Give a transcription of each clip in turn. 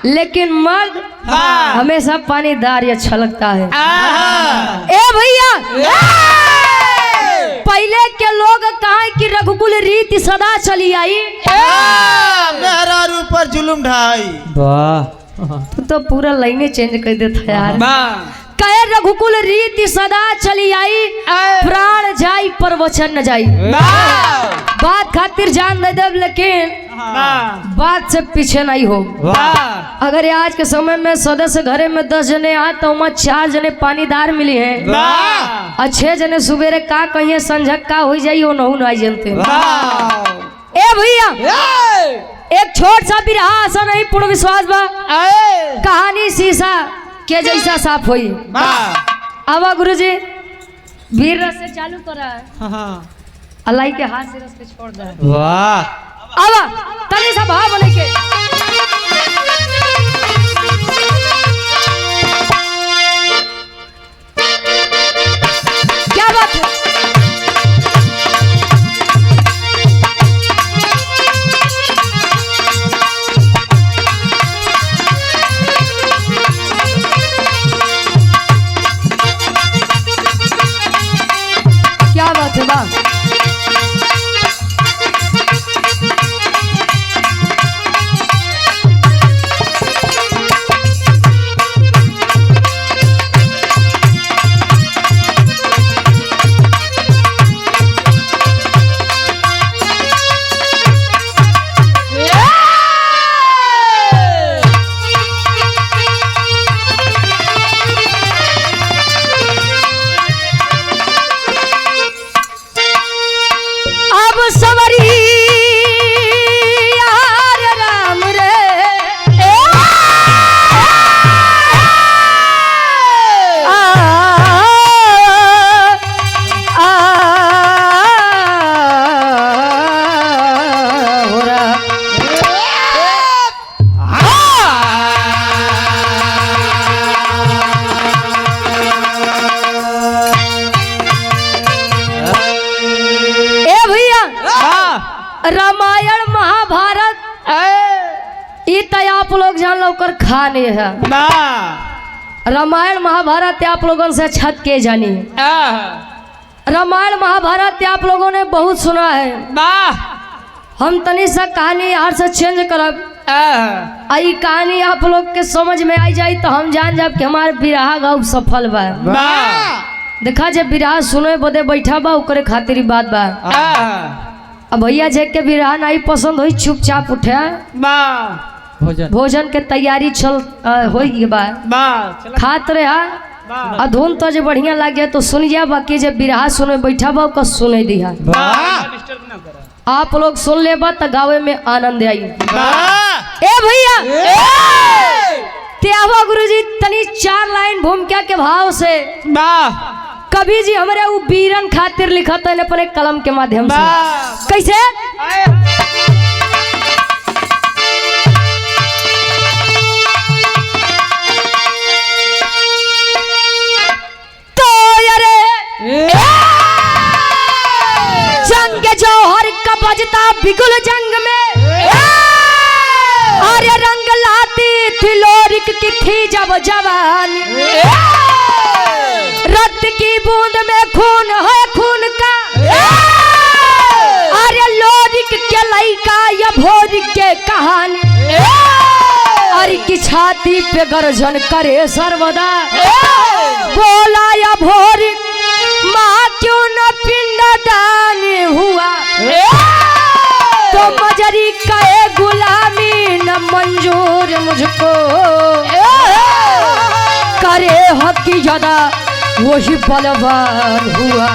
लेकिन मर्द हमेशा पानीदार ही अच्छा लगता है। ए भैया पहले के लोग कहा कि रघुकुल रीति सदा चली आई, मेहरारू पर जुलुम ढाई। तू तो पूरा लाइने चेंज कर देता यार। कहे रघुकुल रीति सदा चली आई, प्राण जाई पर वचन न जाई। बात खातिर जान दे देव लेकिन बात से पीछे नहीं हो। अगर आज के समय में सदस्य घरे में 10 जने आए तो वहाँ 4 जने पानीदार मिली हैं और 6 जने सुबेरे का कहिए संझक का हो जाई वो नहीं जानते। ए भैया एक छोट सा बिरहा आशा नहीं पूर्ण विश्वास बा, कहानी शीशा के जैसा साफ होई। आवा गुरुजी वीर रस से चालू करा अल्लाह के हाथ से रस पे छोड़ दे। वाह आवा तनी सा भाव बने के क्या बात है। क्या बात है वाह। रामायण महाभारत ये तो आप लोग जान लो कर खाने है। रामायण महाभारत आप लोगों से छत के जानी। रामायण महाभारत आप लोगों ने बहुत सुना है। हम तनी सा कहानी यहाँ से चेंज करब, आई कहानी आप लोग के समझ में आई जाए तो हम जान जाब कि हमारे बिरहा गाँव सफल बा। देखा जब बिरहा सुने बदे बैठा बा ओकरे खातिर बात बा। अब भैया जे के बिरहा नहीं पसंद हुई चुपचाप उठे भोजन के तैयारी चल हो खात रहा धुन तो जो बढ़िया लगे तो सुन जा, बाकी जब बिरहा सुने बैठा बा का सुने दिया आप लोग सुन ले बा तो गावे में आनंद आई। ए भैया त्यावा गुरुजी तनी 4 लाइन भूमिका के भाव से कवि जी हमारे वो वीरन खातिर लिखत है अपने कलम के माध्यम से। कैसे तो यारे जंग जौहर का बजता बिगुल जंग में अरे रंग लाती थी लोरिक की थी जब जवानी। रक्त की बूंद में खून है खून का अरे लोरिक के लइका या भोरिक के कहानी। अरे की छाती पे गर्जन करे सर्वदा बोला या भोरिक माँ क्यों न पिंडदान हुआ तो मजरी कहे गुलामी न मंजूर मुझको करे हक की ज्यादा वही बलवान हुआ।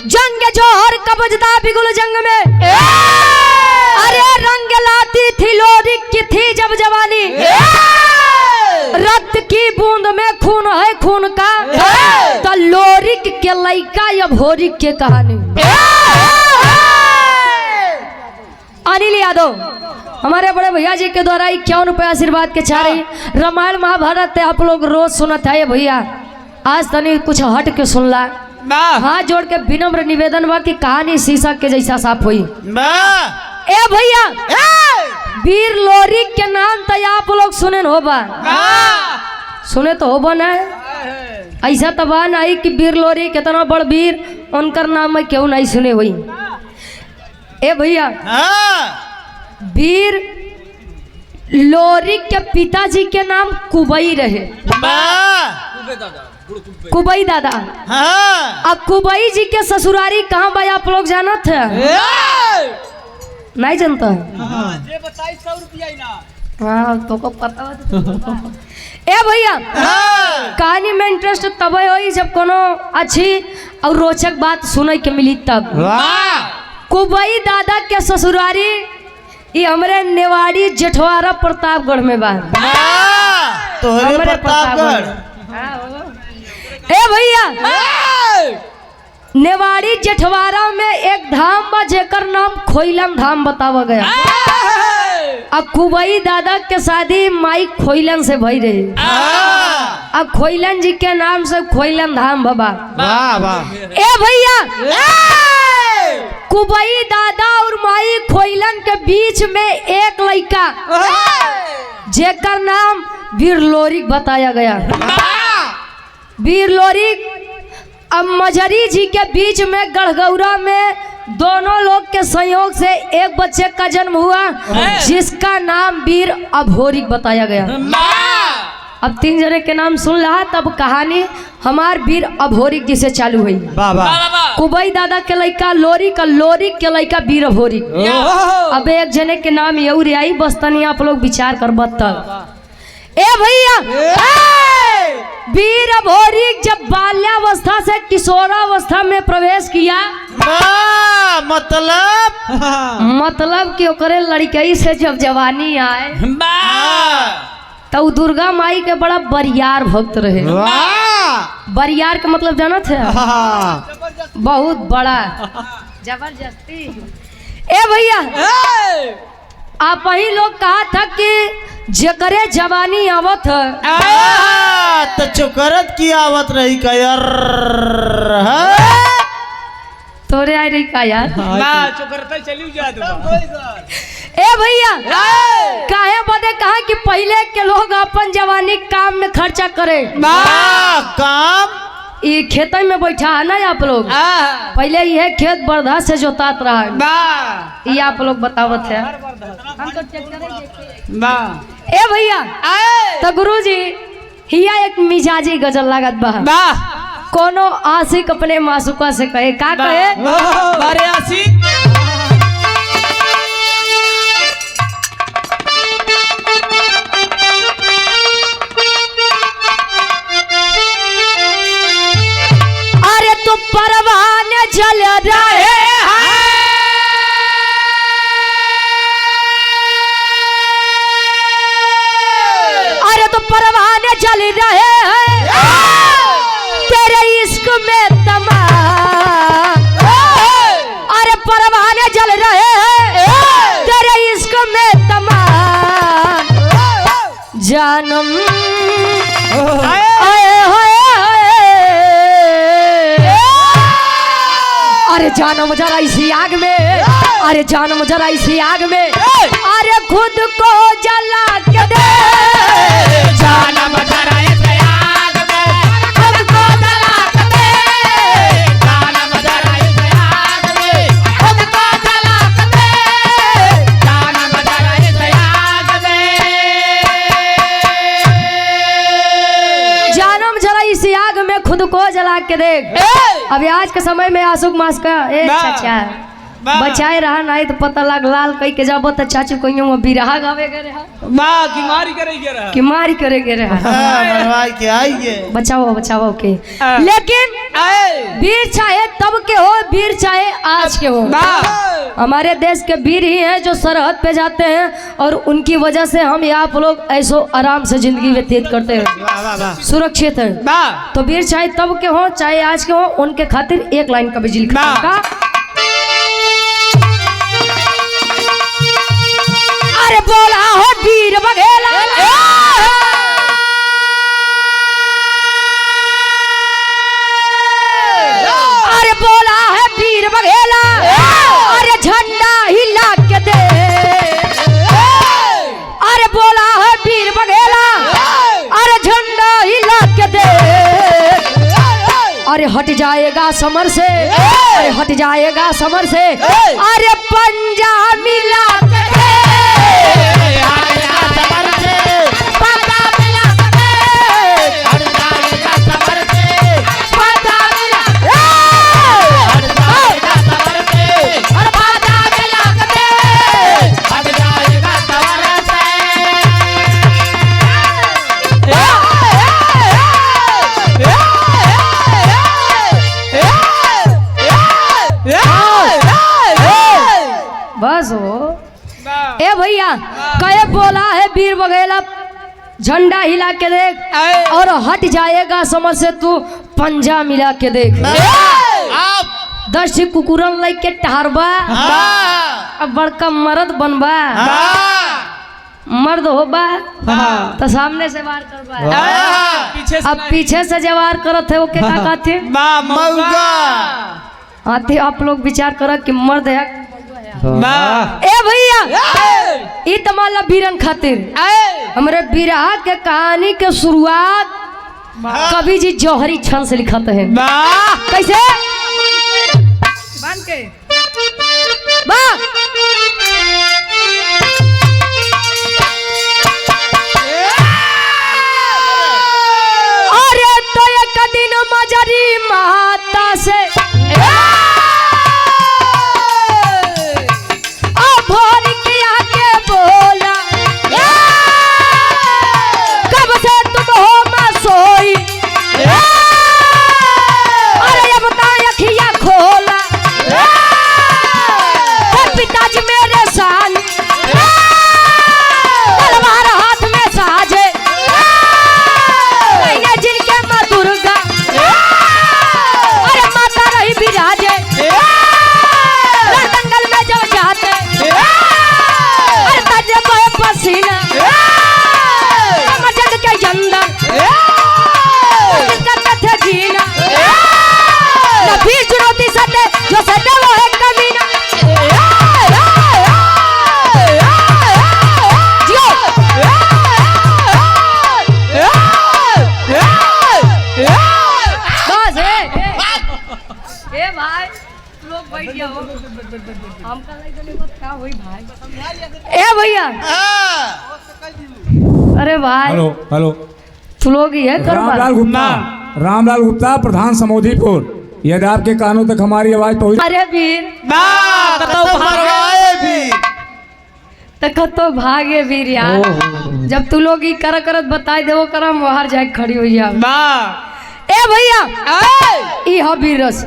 जंग जौहर का बजता बिगुल जंग में अरे रंग लाती थी लोरिक की थी जब जवानी। रक्त की बूंद में खून है खून का तो लोरिक के लइका या भोरिक के कहानी। अनिल यादव हमारे बड़े भैया जी के द्वारा 51 रुपये आशीर्वाद के चाह रही। रामायण महाभारत आप लोग रोज सुनत है भैया, आज तनी कुछ हट के सुनला। हाथ जोड़ के विनम्र निवेदन बा कि कहानी शीशा के जैसा साफ हुई। ए भैया वीर लोरी के नाम तो आप लोग सुने हो बा, सुने तो हो बना ऐसा तो बा नहीं कि वीर लोरी कितना बड़ वीर उनकर नाम में क्यों नहीं सुने हुई। ए भैया वीर लोरी के पिताजी के नाम कुबई रहे, कुबई दादा। अब कुबई जी के ससुरारी कहाँ भाई आप लोग जाना थे? नहीं जानता है? 100 रुपया हाँ तो को पता ए भैया कहानी में इंटरेस्ट तब हुई जब कोनो अच्छी और रोचक बात सुने के मिली तब। कुबई दादा के ससुरारी ये हमारे नेवाड़ी जेठवारा प्रतापगढ़ में बा। हमारे प्रतापगढ़ ए भैया नेवाड़ी जेठवारा में एक धाम बा जेकर नाम खोइलन धाम बतावा गया। अब कुबई दादा के शादी माई खोइलन से भई रही। अब खोइलन जी के नाम से खोइलन धाम बाबा। ए भैया कुबई दादा और माई खोइलन के बीच में एक लड़का जेकर नाम वीर लोरिक बताया गया। वीर लोरिक अब मजरी जी के बीच में गढ़गौरा में दोनों लोग के संयोग से एक बच्चे का जन्म हुआ जिसका नाम वीर अभोरिक बताया गया। अब 3 जने के नाम सुन रहा तब कहानी हमार वीर अभोरिक जी से चालू हुई। कुबई दादा के लड़का लोरिक और लोरिक के लड़का वीर अभोरिक। अब एक जने के नाम यही आई बस तनी आप लोग विचार कर तब। ए भैया वीर अभोरिक जब बाल्यावस्था से किशोरावस्था में प्रवेश किया मतलब कि ओकरे लड़कई से जब जवानी आए तो दुर्गा माई के बड़ा बरियार भक्त रहे। बरियार का मतलब जाना थे? बहुत बड़ा जबरदस्ती। ए भैया आप ही लोग कहा था कि जकरे जवानी आवत है तो चुकरत की आवत रही का यार तोरे आ रही का यार चुकरता चली जात। ए भैया काहे बदे कहा कि पहले के लोग अपन जवानी काम में खर्चा करे। काम ये खेत में बैठा है ना आप लोग, पहले यह खेत बरधा से जोतात रहा ये आप लोग बतावत है। ए भैया तो गुरुजी हिया एक मिजाजी गजल लागत बा। कोनो आशिक अपने मासूका से कहे का कहे बारे आशिक अरे तू परवाने जल रहे परवाने जल रहे हैं तेरे इश्क में तमा। अरे परवाने जल रहे हैं तेरे इश्क में तमा। जानम अरे जानम जरा इसी आग में, अरे जानम जरा इसी आग में, अरे खुद को जला के दे। जानम जरा इसी आग में, खुद को जला के दे। जानम जरा इसी आग में, खुद को जला के दे। जानम जरा इसी आग में, जानम जरा इसी आग में खुद को जला के देख। अभी आज के समय में आशुक मास का चाचा बचाए रहा नहीं तो पता लग लाल कई के जब तो चाचू कहीं बिरहा गावे गए रहा कि मारी करे गए रहा बचाओ बचाओ के। लेकिन वीर चाहे तब के हो, वीर चाहे आज के हो, हमारे देश के वीर ही हैं जो सरहद पे जाते हैं और उनकी वजह से हम आप लोग ऐसो आराम से जिंदगी व्यतीत करते हैं, सुरक्षित है। तो वीर चाहे तब के हो चाहे आज के हो, उनके खातिर एक लाइन का बिजली का अरे बोला है वीर बघेला अरे बोला है वीर बघेला अरे झंडा हिला के दे अरे बोला है वीर बघेला अरे झंडा हिला के दे अरे हट जाएगा समर से अरे हट जाएगा समर से अरे पंजा मिला के दे बस हो ए भैया कहे बोला है वीर बघेला झंडा हिला के देख और हट जाएगा समझ से तू पंजा मिला के देख 10 कुकुरन लाइक के टहरबा अब बड़का मर्द बनबा मर्द होबा तो सामने से वार करबा अब पीछे से जो वार करत है वो क्या कहते आते आप लोग विचार करो कि मर्द है ए भैया ई तमाला बीरन खातिर हमरे बिरहा के कहानी के शुरुआत कवि जी जौहरी छंद से लिखते हैं कैसे बन के अरे तो एक दिन मजरी माता से ए भैया अरे भाई हेलो हेलो तू लोग ही है रामलाल गुप्ता रामलाल गुप्ता प्रधान समोधीपुर यदि आपके कानों तक हमारी आवाज पहुंच अरे वीर तो भागे वीर यार जब तू लोग ही करत बताई देवो करम बाहर जाके खड़ी हो जा ए भैया ई हो वीर रस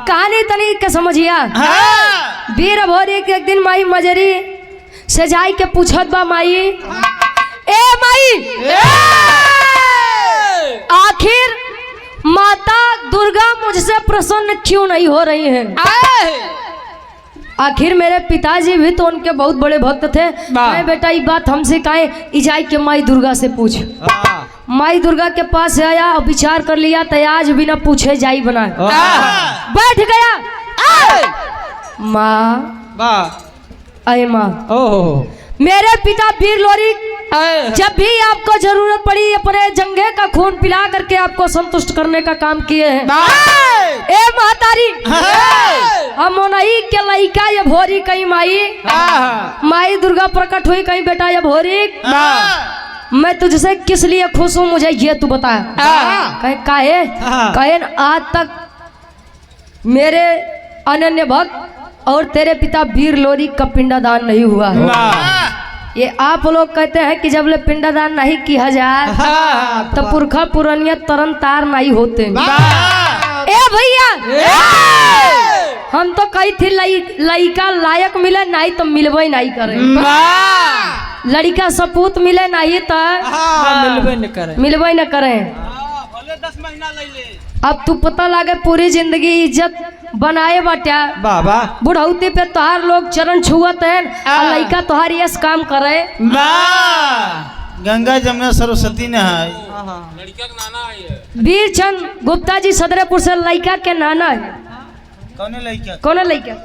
कहानी तनी के समझिया वीर भोरी के एक दिन माई मजरी से जाई के पूछत बा माई ए माई आखिर माता दुर्गा मुझसे प्रसन्न क्यों नहीं हो रही है आखिर मेरे पिताजी भी तो उनके बहुत बड़े भक्त थे मैं बेटा ये बात हमसे काहे इजाई के माई दुर्गा से पूछ माई दुर्गा के पास आया और विचार कर लिया तयाज बिना पूछे जाई बना बैठ गया माँ अरे माँ मेरे पिता वीर लोरी जब भी आपको जरूरत पड़ी अपने जंगे का खून पिला करके आपको संतुष्ट करने का काम किए हैं ए महतारी हम नहीं के लइका ये भोरी कहीं माई दुर्गा प्रकट हुई कहीं बेटा ये भोरी मैं तुझसे किस लिए खुश हूँ मुझे ये तू बता कहे आज तक मेरे अनन्य भक्त और तेरे पिता वीर लोरी का पिंडदान नहीं हुआ है ये आप लोग कहते हैं कि जब ले पिंडदान नहीं किया जाए तो पुरखा पुरानिया तरन तार नहीं होते ए भैया हम तो कही थी लड़का लायक मिले नहीं तो मिलवे नहीं करे लड़का सपूत मिले नहीं तो मिलवे न करे 10 महीना ले ले अब तू पता लागे पूरी जिंदगी इज्जत बनाए बाटा बाबा बुढ़ौती पे तोहार लोग चरण छुअत है और लड़का तोहार ये काम करे। गंगा जमुना सरस्वती नहाय। वीर चंद गुप्ता जी सदरेपुर से लड़का के नाना है। कौने लड़का? कौन लड़का?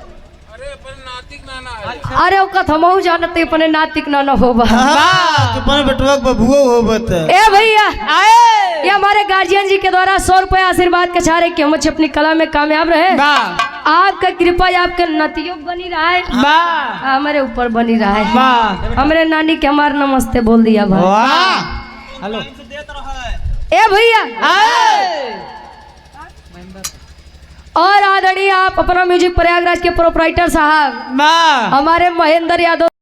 अरे ओका हमहू जानते अपने नातिक नाना होबा। अपने बेटवा के बबुआ होबत। ए भैया ये हमारे गार्जियन जी के द्वारा 100 रुपये आशीर्वाद के चारे कि हम अपनी कला में कामयाब रहे। आपका कृपा आपके नतियों बनी रहा है, हमारे ऊपर बनी रहा है। हमारे नानी के हमारे नमस्ते बोल दिया भाई। हेलो ए भैया और आदरणीय आप अपना म्यूजिक प्रयागराज के प्रोपराइटर साहब हमारे महेंद्र यादव